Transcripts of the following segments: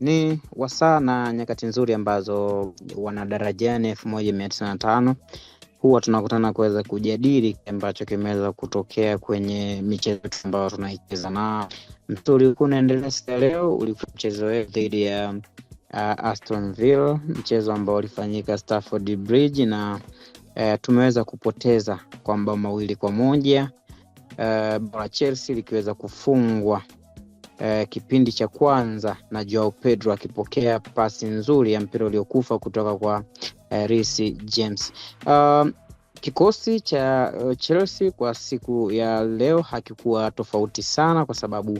Ni wasaa na nyakati nzuri ambazo wana Darajani 1905 huwa tunakutana kuweza kujadili kile ambacho kimeweza kutokea kwenye michezo ambayo tunaicheza, na msuri huu unaendelea siku leo. Ulikuwa mchezo wetu dhidi ya Aston Villa, mchezo ambao ulifanyika Stamford Bridge, na tumeweza kupoteza kwa mabao 2-1. Bara Chelsea likiweza kufungwa kipindi cha kwanza na Joao Pedro akipokea pasi nzuri ya mpira uliokufa kutoka kwa Reece James. Kikosi cha Chelsea kwa siku ya leo hakikuwa tofauti sana, kwa sababu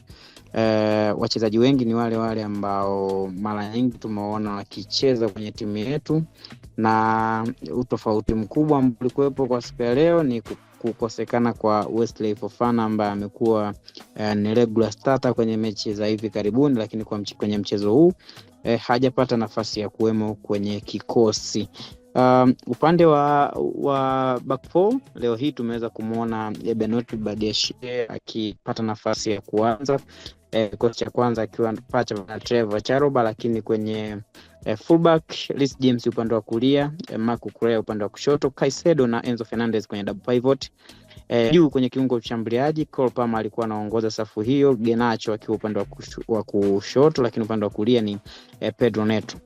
wachezaji wengi ni wale ambao mara nyingi tumeona wakicheza kwenye timu yetu, na utofauti mkubwa ambao ulikuwepo kwa siku ya leo ni kukosekana kwa Wesley Fofana ambaye amekuwa ni regular starter kwenye mechi za hivi karibuni, lakini kwenye mchezo huu hajapata nafasi ya kuwemo kwenye kikosi. Upande wa back four leo hii tumeweza kumuona Benoit Badiashile akipata nafasi ya kuanza kikosi cha kwanza akiwa pacha na Trevor Charoba, lakini kwenye fullback Reece James upande wa kulia, Marco Correa upande wa kushoto, Caicedo na Enzo Fernandez kwenye double pivot. Juu kwenye kiungo mshambuliaji Cole Palmer alikuwa anaongoza safu hiyo, Garnacho akiwa upande wa kushoto, lakini upande wa kulia ni Pedro Neto.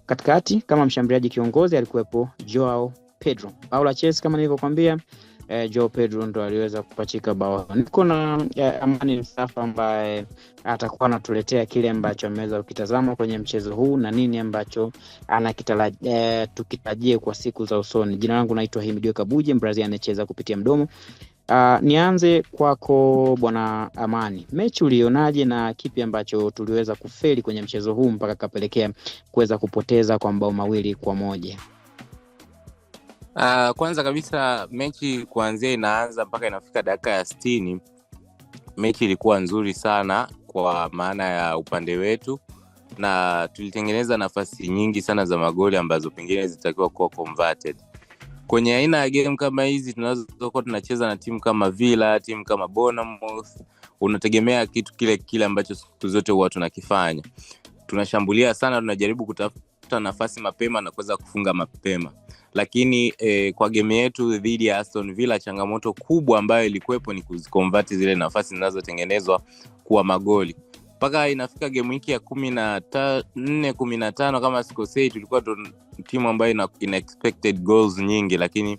Katikati kama mshambuliaji kiongozi alikuwepo Joao Pedro. Bao la Chelsea kama nilivyokuambia, Joao Pedro ndo aliweza kupachika bao. Niko na Amani Msafa ambaye atakuwa anatuletea kile ambacho ameweza kukitazama kwenye mchezo huu na nini ambacho tukitajie kwa siku za usoni. Jina langu naitwa Himidio Kabuje, Mbrazil anacheza kupitia mdomo. Nianze kwako bwana Amani. Mechi ulionaje na kipi ambacho tuliweza kufeli kwenye mchezo huu mpaka kapelekea kuweza kupoteza kwa mabao 2-1? Kwanza kabisa mechi kuanzia inaanza mpaka inafika dakika ya 60, mechi ilikuwa nzuri sana kwa maana ya upande wetu, na tulitengeneza nafasi nyingi sana za magoli ambazo pengine zitakiwa kuwa converted. Kwenye aina ya game kama hizi tunazokuwa tunacheza na timu kama Villa, timu kama Bournemouth, unategemea kitu kile ambacho siku zote huwa tunakifanya. Tunashambulia sana, tunajaribu kutafuta nafasi mapema na kuweza kufunga mapema. Lakini kwa game yetu dhidi ya Aston Villa, changamoto kubwa ambayo ilikuwepo ni kuziconvert zile nafasi zinazotengenezwa kuwa magoli. Mpaka inafika game wiki ya 14-15 kama sikosei, tulikuwa timu ambayo ina expected goals nyingi, lakini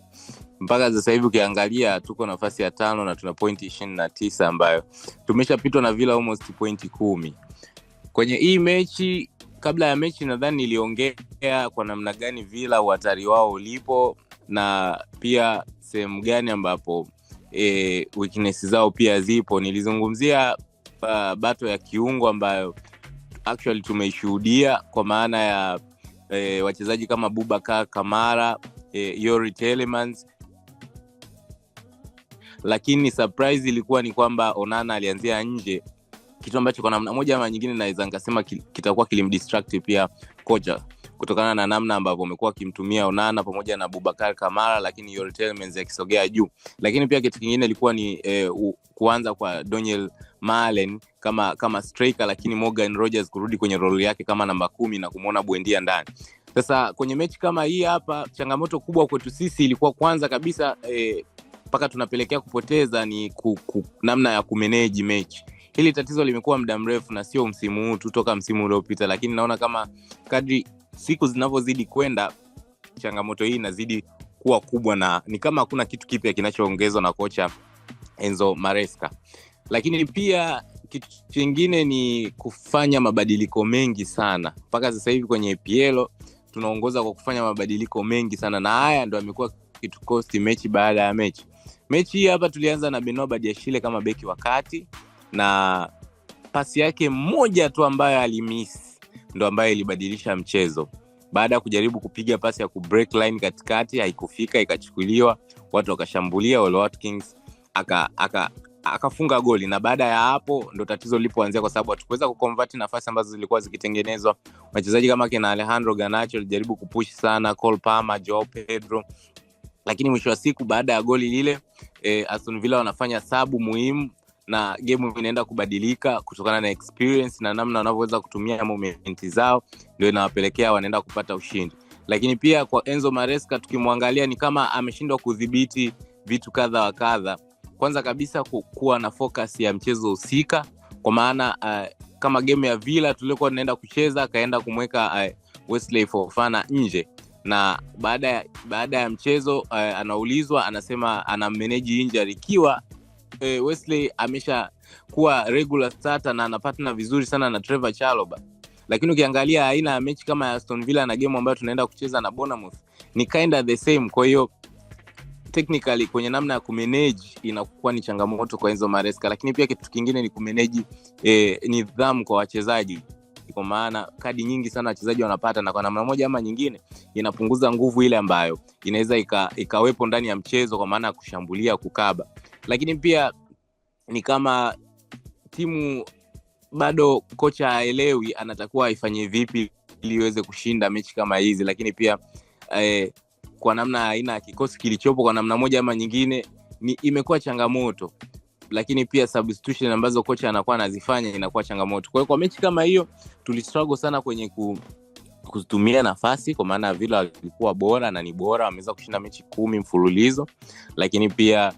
mpaka sasa hivi ukiangalia tuko nafasi ya 5 na tuna point 29 ambayo tumeshapitwa na Villa almost point 10. Kwenye hii mechi, kabla ya mechi nadhani niliongea kwa namna gani Villa uhatari wao ulipo, na pia sehemu gani ambapo weakness zao pia zipo. Nilizungumzia bato ya kiungo ambayo actually tumeishuhudia, kwa maana ya wachezaji kama Boubacar Kamara, Youri Tielemans. Lakini surprise ilikuwa ni kwamba Onana alianzia nje, kitu ambacho kwa namna moja ama nyingine naweza ngasema kitakuwa kilimdistract pia kocha, kutokana na namna ambavyo amekuwa akimtumia Onana pamoja na Boubacar Kamara, lakini Youri Tielemans akisogea juu. Lakini pia kitu kingine ilikuwa ni kuanza kwa Daniel Malen kama striker, lakini Morgan Rogers kurudi kwenye role yake kama namba 10 na kumuona Buendia ndani. Sasa kwenye mechi kama hii hapa, changamoto kubwa kwetu sisi ilikuwa kwanza kabisa mpaka tunapelekea kupoteza ni namna ya kumanage mechi. Hili tatizo limekuwa muda mrefu na sio msimu huu tu, toka msimu uliopita, lakini naona kama kadri siku zinavyozidi kwenda changamoto hii inazidi kuwa kubwa, na ni kama hakuna kitu kipya kinachoongezwa na kocha Enzo Maresca. Lakini pia kitu kingine ni kufanya mabadiliko mengi sana. Mpaka sasa hivi kwenye EPL tunaongoza kwa kufanya mabadiliko mengi sana, na haya ndio yamekuwa kitu cost mechi baada ya mechi. Mechi hii hapa tulianza na Benoit Badiashile kama beki wa kati, na pasi yake moja tu ambayo alimiss ndo ambayo ilibadilisha mchezo. Baada ya kujaribu kupiga pasi ya kubreak line katikati, haikufika, ikachukuliwa, watu wakashambulia, Ole Watkins akafunga goli. Na baada ya hapo ndo tatizo lilipoanzia, kwa sababu hatukuweza kuconvert nafasi ambazo zilikuwa zikitengenezwa. Wachezaji kama kina Alejandro Garnacho walijaribu kupush sana, Cole Palmer, Joao Pedro, lakini mwisho wa siku baada ya goli lile Aston Villa wanafanya sabu muhimu na game inaenda kubadilika kutokana na experience na namna wanavyoweza kutumia momenti zao, ndio inawapelekea wanaenda kupata ushindi. Lakini pia kwa Enzo Maresca tukimwangalia ni kama ameshindwa kudhibiti vitu kadha wa kadha. Kwanza kabisa kuwa na focus ya mchezo husika, kwa maana kama game ya Villa tulikuwa tunaenda kucheza, akaenda kumweka Wesley Fofana nje, na baada ya mchezo anaulizwa, anasema ana manage injury, ikiwa Wesley amesha kuwa regular starter na anapatana vizuri sana na Trevor Chalobah. Lakini ukiangalia aina ya mechi kama ya Aston Villa na game ambayo tunaenda kucheza na Bournemouth ni kinda the same. Kwa hiyo technically kwenye namna ya kumanage inakuwa ni changamoto kwa Enzo Maresca. Lakini pia kitu kingine ni kumanage nidhamu kwa wachezaji, kwa maana kadi nyingi sana wachezaji wanapata, na kwa namna moja ama nyingine inapunguza nguvu ile ambayo inaweza ikawepo ndani ya mchezo, kwa maana ya kushambulia, kukaba. Lakini pia ni kama timu bado kocha haelewi anatakuwa aifanye vipi ili iweze kushinda mechi kama hizi. Lakini pia kwa namna aina ya kikosi kilichopo kwa namna moja ama nyingine imekuwa changamoto. Lakini pia substitution ambazo kocha anakuwa anazifanya inakuwa changamoto. Kwa hiyo kwa mechi kama hiyo tulistruggle sana kwenye kutumia nafasi, kwa maana Villa walikuwa bora na ni bora, wameweza kushinda mechi 10 mfululizo. Lakini pia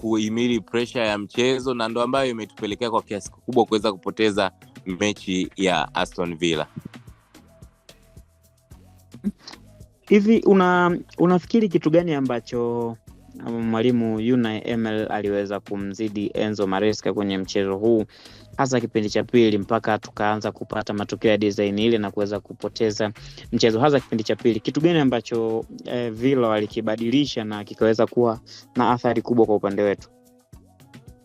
kuhimili pressure ya mchezo, na ndo ambayo imetupelekea kwa kiasi kikubwa kuweza kupoteza mechi ya Aston Villa. Hivi unafikiri kitu gani ambacho mwalimu Unai Emery aliweza kumzidi Enzo Maresca kwenye mchezo huu, hasa kipindi cha pili, mpaka tukaanza kupata matokeo ya design ile na kuweza kupoteza mchezo hasa kipindi cha pili? Kitu gani ambacho Villa walikibadilisha na kikaweza kuwa na athari kubwa kwa upande wetu?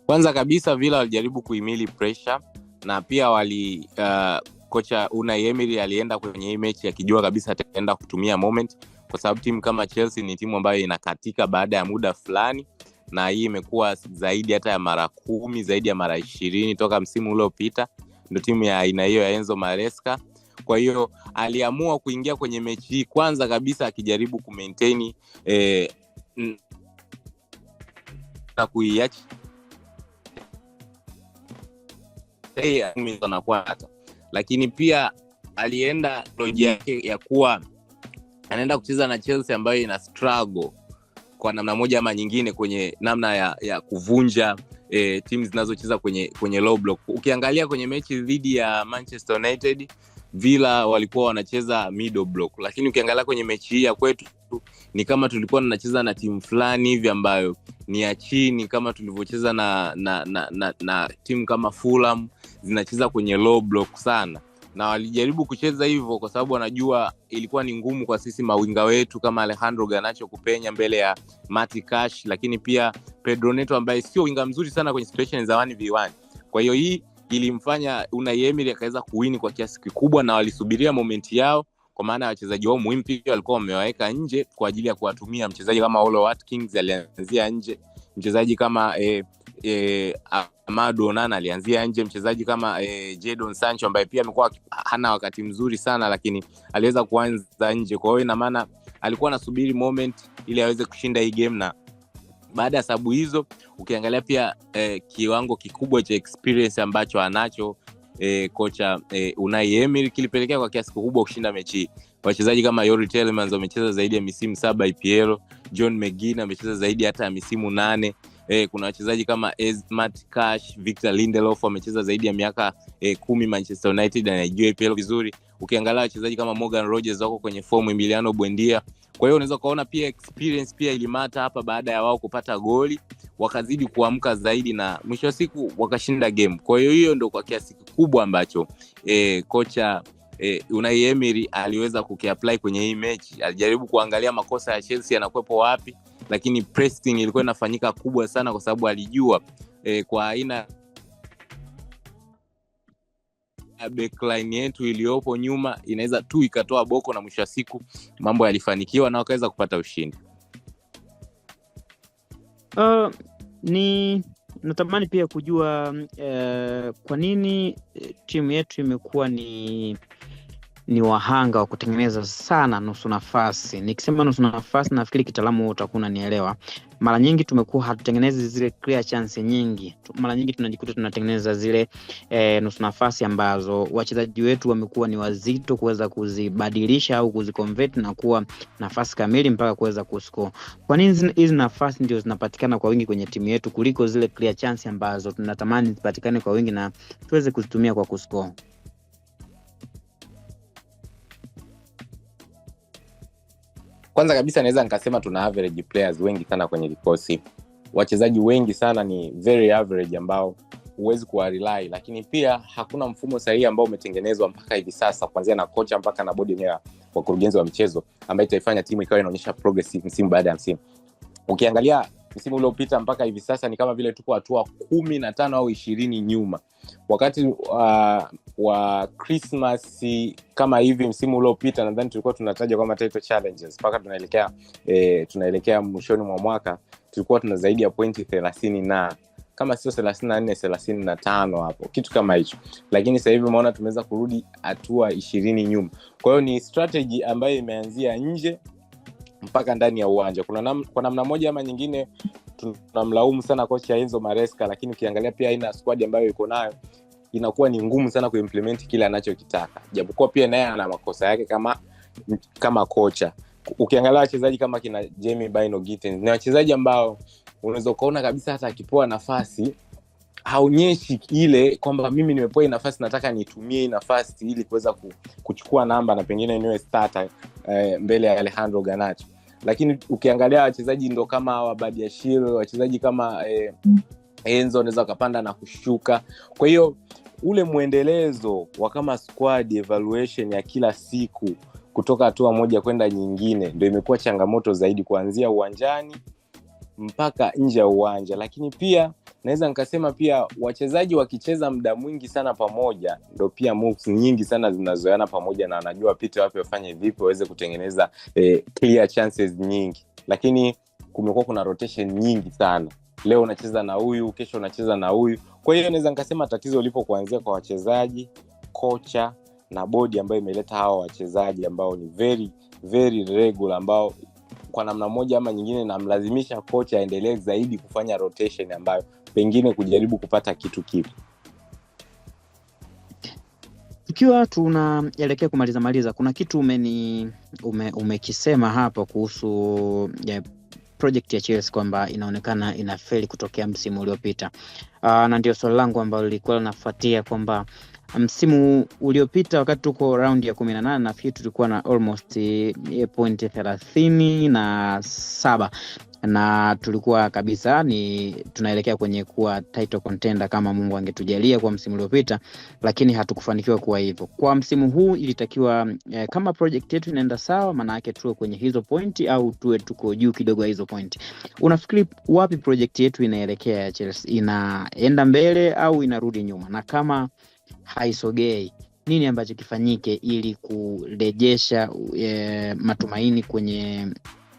Kwanza kabisa Villa walijaribu kuhimili pressure, na pia kocha Unai Emery alienda kwenye hii mechi akijua kabisa ataenda kutumia moment, kwa sababu timu kama Chelsea ni timu ambayo inakatika baada ya muda fulani, na hii imekuwa zaidi hata ya mara 10, zaidi ya mara 20 toka msimu uliopita. Ndio timu ya aina hiyo ya Enzo Maresca. Kwa hiyo aliamua kuingia kwenye mechi hii kwanza kabisa akijaribu kumaintain na kuiacha lakini pia alienda loji yake ya kuwa anaenda kucheza na Chelsea ambayo ina struggle kwa namna moja ama nyingine kwenye namna ya kuvunja timu zinazocheza kwenye low block. Ukiangalia kwenye mechi dhidi ya Manchester United, Villa walikuwa wanacheza middle block, lakini ukiangalia kwenye mechi hii ya kwetu ni kama tulikuwa tunacheza na timu fulani hivi ambayo ni ya chini, kama tulivyocheza na timu kama Fulham, zinacheza kwenye low block sana. Na walijaribu kucheza hivyo kwa sababu wanajua ilikuwa ni ngumu kwa sisi mawinga wetu kama Alejandro Garnacho kupenya mbele ya Matty Cash, lakini pia Pedro Neto ambaye sio winga mzuri sana kwenye situation za 1v1. Kwa hiyo hii ilimfanya Unai Emery akaweza kuwini kwa kiasi kikubwa, na walisubiria momenti yao, kwa maana wachezaji wao muhimu pia walikuwa wamewaweka nje kwa ajili ya kuwatumia. Mchezaji kama Ole Watkins alianzia nje, mchezaji kama Amado Onana alianzia nje, mchezaji kama Jadon Sancho ambaye pia amekuwa hana wakati mzuri sana, lakini aliweza kuanza nje. Kwa hiyo ina maana alikuwa anasubiri moment ili aweze kushinda hii game. Na baada ya sababu hizo ukiangalia pia kiwango kikubwa cha experience ambacho anacho kocha Unai Emery kilipelekea kwa kiasi kikubwa kushinda mechi. Wachezaji kama Youri Tielemans wamecheza zaidi ya misimu 7 IPL, John McGinn amecheza zaidi hata ya misimu 8. Kuna wachezaji kama Matty Cash, Victor Lindelof wamecheza zaidi ya miaka 10 Manchester United na anajua IPL vizuri. Ukiangalia wachezaji kama Morgan Rogers wako kwenye form, Emiliano Buendia. Kwa hiyo unaweza kuona pia experience pia ilimata hapa, baada ya wao kupata goli wakazidi kuamka zaidi na mwisho wa siku wakashinda game. Kwa hiyo hiyo ndio kwa kiasi kikubwa ambacho kocha Unai Emery aliweza kukiapply kwenye hii mechi. Alijaribu kuangalia makosa ya Chelsea yanakuwepo wapi, lakini pressing ilikuwa inafanyika kubwa sana, kwa sababu alijua kwa aina backline yetu iliyopo nyuma inaweza tu ikatoa boko, na mwisho wa siku mambo yalifanikiwa na wakaweza kupata ushindi. Ni natamani pia kujua kwa nini timu yetu imekuwa ni ni wahanga wa kutengeneza sana nusu nafasi. Nikisema nusu nafasi nafikiri kitaalamu utakuwa unanielewa. Mara nyingi tumekuwa hatutengenezi zile clear chance nyingi. Mara nyingi tunajikuta tunatengeneza zile nusu nafasi ambazo wachezaji wetu wamekuwa ni wazito kuweza kuzibadilisha au kuziconvert na kuwa nafasi kamili mpaka kuweza kuscore. Kwa nini hizi nafasi ndio zinapatikana kwa wingi kwenye timu yetu kuliko zile clear chance ambazo tunatamani zipatikane kwa wingi na tuweze kuzitumia kwa kuscore? Kwanza kabisa naweza nikasema tuna average players wengi sana kwenye kikosi. Wachezaji wengi sana ni very average ambao huwezi kuwarely, lakini pia hakuna mfumo sahihi ambao umetengenezwa mpaka hivi sasa kuanzia na kocha mpaka na bodi yenyewe wakurugenzi wa michezo ambayo itaifanya timu ikawa inaonyesha progress msimu baada ya msimu. Ukiangalia msimu uliopita mpaka hivi sasa ni kama vile tuko hatua 15 au 20 nyuma. Wakati wa Christmas kama hivi msimu uliopita nadhani tulikuwa tunataja kama title challenges mpaka tunaelekea mwishoni mwa mwaka tulikuwa tuna zaidi ya pointi 30 na kama sio 34 35 hapo kitu kama hicho, lakini sasa hivi umeona tumeweza kurudi hatua 20 nyuma. Kwa hiyo ni strategy ambayo imeanzia nje mpaka ndani ya uwanja. Kwa namna moja ama nyingine tunamlaumu sana kocha Enzo Maresca, lakini ukiangalia pia ina squad ambayo iko nayo inakuwa ni ngumu sana kuimplement kile anachokitaka, japokuwa pia naye ana makosa yake kama kocha. Ukiangalia wachezaji kama kina Jamie Bino Gittens ni wachezaji ambao unaweza kuona kabisa hata akipewa nafasi haonyeshi ile kwamba mimi nimepewa nafasi nataka nitumie nafasi ili kuweza kuchukua namba na pengine niwe starter mbele ya Alejandro Garnacho. Lakini ukiangalia wachezaji ndo kama Wabadiashile, wachezaji kama Enzo unaweza kupanda na kushuka. Kwa hiyo ule muendelezo wa kama squad evaluation ya kila siku kutoka hatua moja kwenda nyingine ndio imekuwa changamoto zaidi kuanzia uwanjani mpaka nje ya uwanja. Lakini pia naweza nikasema pia wachezaji wakicheza muda mwingi sana pamoja ndio pia moves nyingi sana zinazoeana pamoja na anajua pite wapi wafanye vipi waweze kutengeneza clear chances nyingi. Lakini kumekuwa kuna rotation nyingi sana. Leo unacheza na huyu, kesho unacheza na huyu. Kwa hiyo naweza nikasema tatizo lipo kuanzia kwa wachezaji, kocha na bodi ambayo imeleta hawa wachezaji ambao ni very very regular, ambao kwa namna moja ama nyingine namlazimisha kocha aendelee zaidi kufanya rotation ambayo pengine kujaribu kupata kitu kipi. Ikiwa tunaelekea kumaliza kuna kitu umekisema hapo kuhusu project ya Chelsea kwamba inaonekana inafeli kutokea msimu uliopita. Na ndio swali langu ambalo lilikuwa linafuatia kwamba msimu uliopita wakati tuko round ya 18 nafikiri tulikuwa na almost point 37 na tulikuwa kabisa ni tunaelekea kwenye kuwa title contender kama Mungu angetujalia kwa msimu uliopita, lakini hatukufanikiwa kuwa hivyo. Kwa msimu huu ilitakiwa kama project yetu inaenda sawa, maana yake tuwe kwenye hizo pointi au tuwe tuko juu kidogo ya hizo pointi. Unafikiri wapi project yetu inaelekea ya Chelsea? Inaenda mbele au inarudi nyuma? Na kama haisogei, nini ambacho kifanyike ili kurejesha matumaini kwenye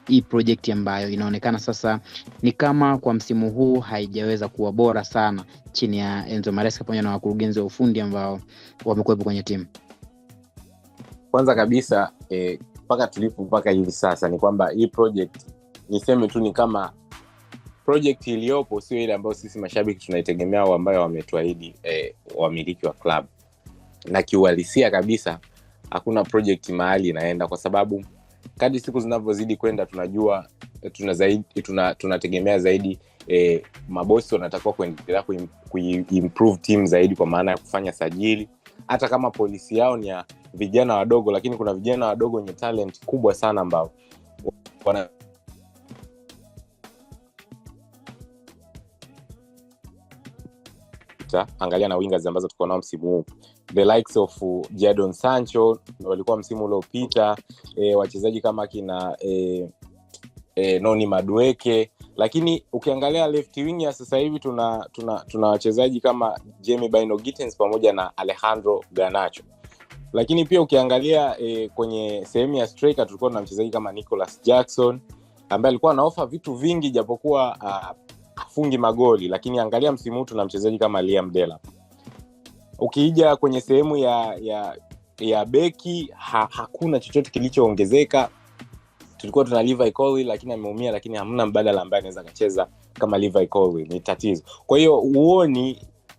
hii project ambayo inaonekana sasa ni kama kwa msimu huu haijaweza kuwa bora sana chini ya Enzo Maresca pamoja na wakurugenzi wa ufundi ambao wamekuwepo kwenye timu? Kwanza kabisa mpaka tulipo mpaka hivi sasa ni kwamba hii project niseme tu ni kama project iliyopo sio ile ambayo sisi mashabiki tunaitegemea au ambayo wametuahidi wamiliki wa club. Na kiuhalisia kabisa hakuna project mahali inaenda, kwa sababu kadri siku zinavyozidi kwenda tunajua tunategemea zaidi mabosi wanatakiwa kuendelea kuimprove team zaidi, kwa maana ya kufanya sajili. Hata kama polisi yao ni ya vijana wadogo, lakini kuna vijana wadogo wenye talent kubwa sana ambao angalia na wingers ambazo tuko nao msimu huu, the likes of Jadon Sancho walikuwa msimu uliopita, wachezaji kama kina Noni Madueke. Lakini ukiangalia left wing ya sasa hivi tuna wachezaji kama Jamie Bino Gittens pamoja na Alejandro Garnacho. Lakini pia ukiangalia kwenye sehemu ya striker tulikuwa na mchezaji kama Nicholas Jackson ambaye alikuwa anaofa vitu vingi japokuwa afungi magoli. Lakini angalia msimu huu tuna mchezaji kama Liam Delap. Ukija kwenye sehemu ya ya beki hakuna chochote kilichoongezeka. Tulikuwa tuna Levi Colwill lakini ameumia, lakini hamna mbadala ambaye anaweza kucheza kama Levi Colwill. Ni tatizo. Kwa hiyo uoni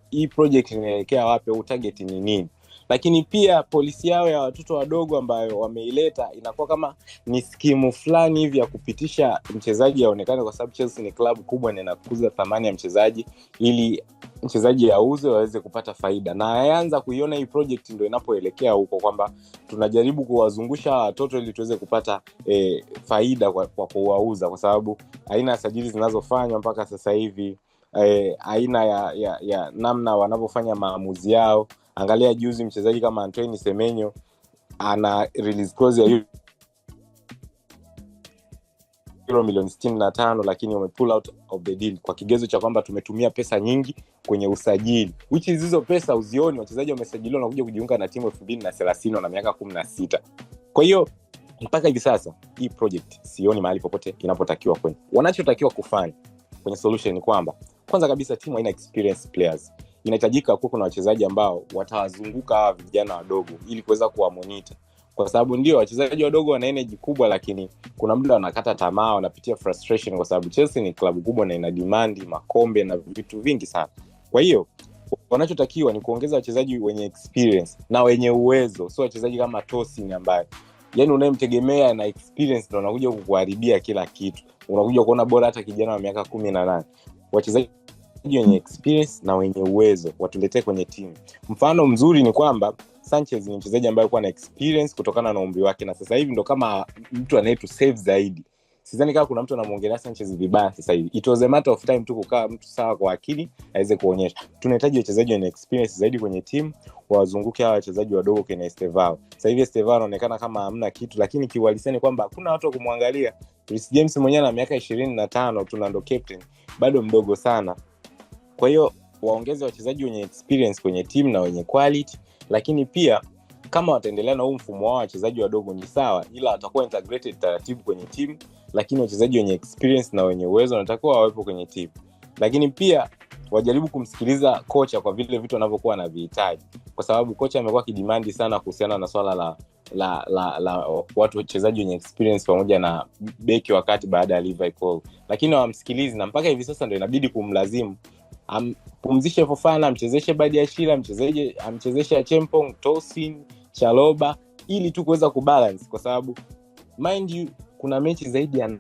hii project inaelekea wapi au target ni nini? Lakini pia polisi yao ya watoto wadogo ambayo wameileta inakuwa kama ni skimu fulani hivi ya kupitisha mchezaji aonekane, kwa sababu Chelsea ni klabu kubwa na inakuza thamani ya mchezaji ili mchezaji auze waweze kupata faida. Na yaanza kuiona hii project ndio inapoelekea huko, kwamba tunajaribu kuwazungusha watoto ili tuweze kupata faida kwa kuwauza, kwa sababu aina ya sajili zinazofanywa mpaka sasa hivi, aina ya namna wanavyofanya maamuzi yao. Angalia juzi mchezaji kama Antoine Semenyo ana release clause ya euro milioni 65, lakini wame pull out of the deal kwa kigezo cha kwamba tumetumia pesa nyingi kwenye usajili, which is hizo pesa uzioni wachezaji wamesajiliwa na kuja kujiunga na timu 2030 na miaka 16. Kwa hiyo mpaka hivi sasa hii project sioni mahali popote inapotakiwa kwenda. Wanachotakiwa kufanya kwenye solution ni kwamba kwanza kabisa timu haina experienced players. Inahitajika kuwa kuna wachezaji ambao watawazunguka hawa vijana wadogo ili kuweza kuwamonitor, kwa sababu ndio wachezaji wadogo wana energy kubwa, lakini kuna muda wanakata tamaa, wanapitia frustration, kwa sababu Chelsea ni klabu kubwa na ina demand makombe na vitu vingi sana. Kwa hiyo wanachotakiwa ni kuongeza wachezaji wenye experience na wenye uwezo, sio wachezaji kama Tosin ambaye yani unayemtegemea na experience ndio anakuja kukuharibia kila kitu. Unakuja kuona bora hata kijana wa miaka 18. Wachezaji wenye experience na wenye uwezo watuletee kwenye timu. Mfano mzuri ni kwamba Sanchez ni mchezaji ambaye alikuwa na experience kutokana na umri wake, na sasa hivi ndo kama mtu anayetu save zaidi. Sidhani kama kuna mtu anamuongelea Sanchez vibaya sasa hivi. It was a matter of time tu kukaa mtu sawa kwa akili aweze kuonyesha. Tunahitaji wachezaji wenye experience zaidi kwenye timu, wazunguke hawa wachezaji wadogo kwenye Estevao. Sasa hivi Estevao anaonekana kama hamna kitu, lakini kiuhalisia ni kwamba hakuna watu wa kumwangalia. Chris James mwenyewe ana miaka 25, tuna ndo captain, bado mdogo sana. Kwa hiyo waongeze wachezaji wenye experience kwenye timu na wenye quality, lakini pia kama wataendelea na huu mfumo wao wachezaji wadogo ni sawa, ila watakuwa integrated taratibu kwenye timu, lakini wachezaji wenye experience na wenye uwezo wanatakiwa wawepo kwenye timu. Lakini pia wajaribu kumsikiliza kocha kwa vile vitu anavyokuwa anavihitaji, kwa sababu kocha amekuwa kidimandi sana kuhusiana na swala la watu wachezaji wenye experience pamoja na beki wakati baada ya Levi Colwill, lakini hawamsikilizi, na mpaka hivi sasa ndio inabidi kumlazimu pumzishe Fofana, amchezeshe Badiashile, amchezeshe Achempong, Tosin, Chaloba ili tu kuweza kubalance, kwa sababu mind you kuna mechi zaidi ya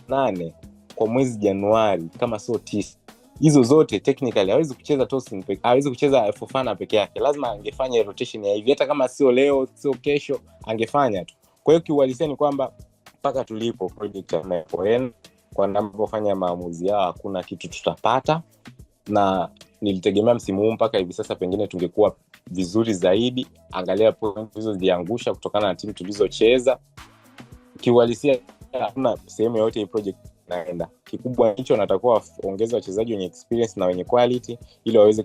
8 kwa mwezi Januari kama sio 9. Hizo zote technically hawezi kucheza Tosin, hawezi kucheza Fofana peke yake. Lazima angefanya rotation ya hivi, hata kama sio leo, sio kesho, angefanya tu. Kwa hiyo kiuhalisia ni kwamba mpaka tulipo project imepoenda, kwa ninapofanya maamuzi yao hakuna kitu tutapata, na nilitegemea msimu huu mpaka hivi sasa pengine tungekuwa vizuri zaidi. Angalia point hizo ziliangusha kutokana na timu tulizocheza. Kiuhalisia hakuna sehemu yote hii project inaenda. Kikubwa hicho natakuwa ongeza wachezaji wenye experience na wenye quality ili waweze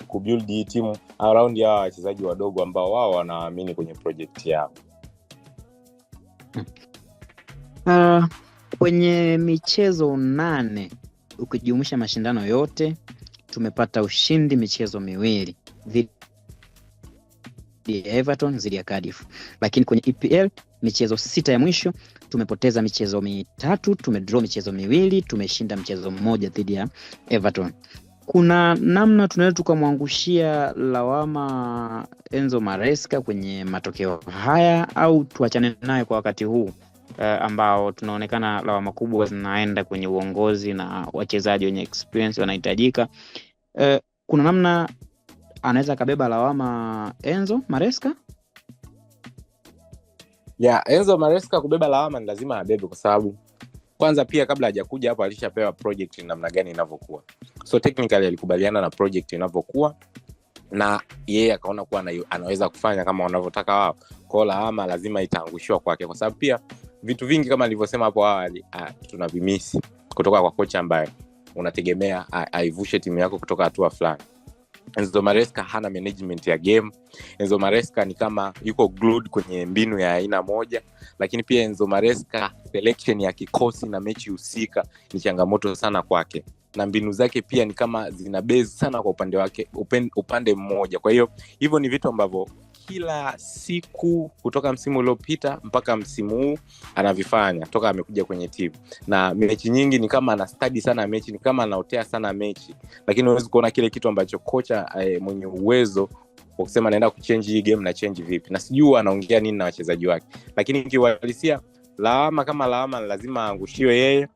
kubuild hii timu around ya wachezaji wadogo ambao wao wanaamini kwenye project yao. Kwenye michezo 8 ukijumuisha mashindano yote tumepata ushindi michezo 2 dhidi ya Everton, dhidi ya Cardiff. Lakini kwenye EPL michezo 6 ya mwisho tumepoteza michezo 3, tumedraw michezo 2, tumeshinda mchezo 1 dhidi ya Everton. Kuna namna tunaweza tukamwangushia lawama Enzo Maresca kwenye matokeo haya, au tuachane naye kwa wakati huu ambao tunaonekana lawama kubwa zinaenda kwenye uongozi na wachezaji wenye experience wanahitajika? Kuna namna anaweza kabeba lawama Enzo Maresca? Enzo Maresca kubeba lawama ni lazima abebe, kwa sababu kwanza pia kabla hajakuja hapo alishapewa project namna gani inavyokuwa. So technically alikubaliana na project inavyokuwa na yeye akaona kuwa anaweza kufanya kama wanavyotaka wao. Kwa lawama lazima itaangushwa kwake, kwa sababu pia vitu vingi kama nilivyosema hapo awali tunavimisi kutoka kwa kocha ambaye unategemea aivushe timu yako kutoka hatua fulani. Enzo Maresca hana management ya game. Enzo Maresca ni kama yuko glued kwenye mbinu ya aina moja, lakini pia Enzo Maresca selection ya kikosi na mechi husika ni changamoto sana kwake. na mbinu zake pia ni kama zina base sana kwa upande wake, upande mmoja. Kwa hiyo hivyo ni vitu ambavyo kila siku kutoka msimu uliopita mpaka msimu huu anavifanya toka amekuja kwenye timu. Na mechi nyingi ni kama ana study sana mechi, ni kama anaotea sana mechi, lakini huwezi kuona kile kitu ambacho kocha mwenye uwezo wa kusema naenda kuchange hii game na change vipi, na sijui anaongea nini na wachezaji wake. Lakini kiuhalisia lawama kama lawama lazima angushiwe yeye,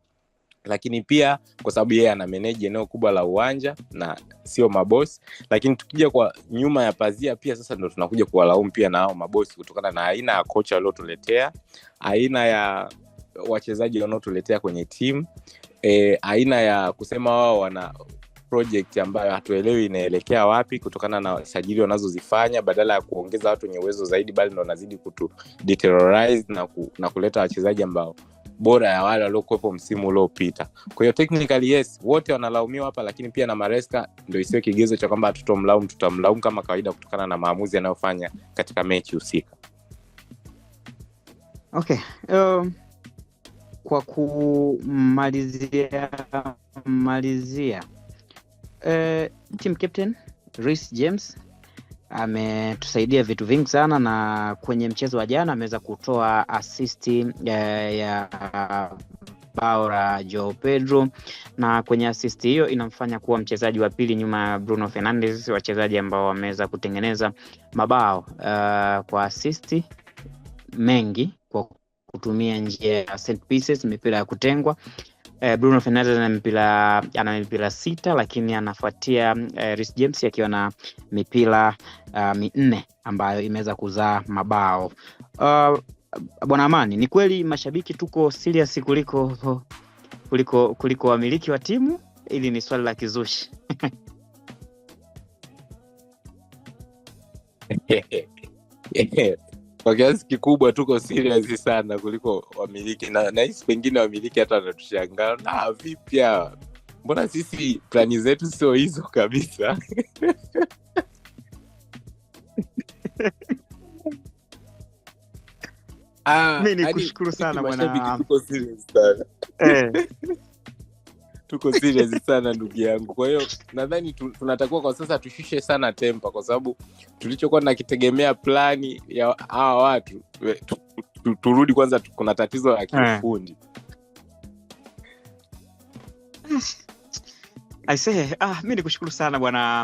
lakini pia kwa sababu yeye ana manage eneo kubwa la uwanja na sio mabosi. Lakini tukija kwa nyuma ya pazia pia sasa ndio tunakuja kuwalaumu pia na hao mabosi kutokana na aina ya kocha waliotuletea, aina ya wachezaji wanaotuletea kwenye team, aina ya kusema wao wana project ambayo hatuelewi inaelekea wapi kutokana na sajili wanazozifanya, badala ya kuongeza watu wenye uwezo zaidi bali ndio wanazidi kutu deteriorate na kuleta wachezaji ambao bora ya wale waliokuwepo msimu uliopita. Kwa hiyo technically yes, wote wanalaumiwa hapa, lakini pia na Maresca ndio isiwe kigezo cha kwamba tutamlaumu kama kawaida kutokana na maamuzi anayofanya katika mechi husika. Okay. Kwa kumalizia team captain Reece James ametusaidia vitu vingi sana, na kwenye mchezo wa jana ameweza kutoa assist ya bao la Joao Pedro, na kwenye assist hiyo inamfanya kuwa mchezaji wa pili nyuma ya Bruno Fernandes, wachezaji ambao wameweza kutengeneza mabao kwa assist mengi kwa kutumia njia ya set pieces, mipira ya kutengwa. Bruno Fernandes ana mipira 6, lakini anafuatia Reece James akiwa na mipira 4 ambayo imeweza kuzaa mabao. Bwana Amani, ni kweli mashabiki tuko serious kuliko wamiliki wa timu? Ili ni swali la kizushi. Kwa kiasi kikubwa tuko serious sana kuliko wamiliki, na hisi pengine wamiliki hata wanatushangaa, na vipi mbona sisi plani zetu sio hizo kabisa. Mimi nikushukuru sana bwana. Tuko serious sana. Tuko serious sana ndugu yangu. Kwa hiyo nadhani tunatakiwa kwa sasa tushushe sana tempa, kwa sababu tulichokuwa tunakitegemea plani ya hawa watu turudi kwanza, kuna tatizo la kiufundi. Mimi nikushukuru sana bwana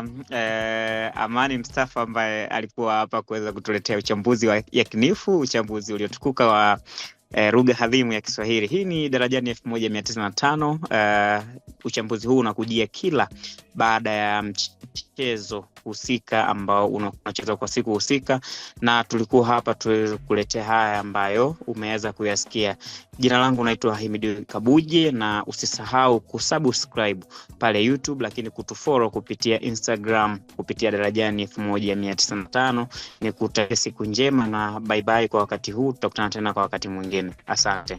Amani Mustafa ambaye alikuwa hapa kuweza kutuletea uchambuzi wa yakinifu, uchambuzi uliotukuka wa lugha hadhimu ya Kiswahili. Hii ni Darajani 1905. Uchambuzi huu unakujia kila baada ya mchezo husika ambao unachezwa kwa siku husika, na tulikuwa hapa kuletea haya ambayo umeweza kuyasikia. Jina langu naitwa Himidi Kabuje, na usisahau kusubscribe pale YouTube, lakini kutufollow kupitia Instagram kupitia Darajani 1905. Nikutakia siku njema na bye bye kwa wakati huu. Tutakutana tena kwa wakati mwingine. Asante.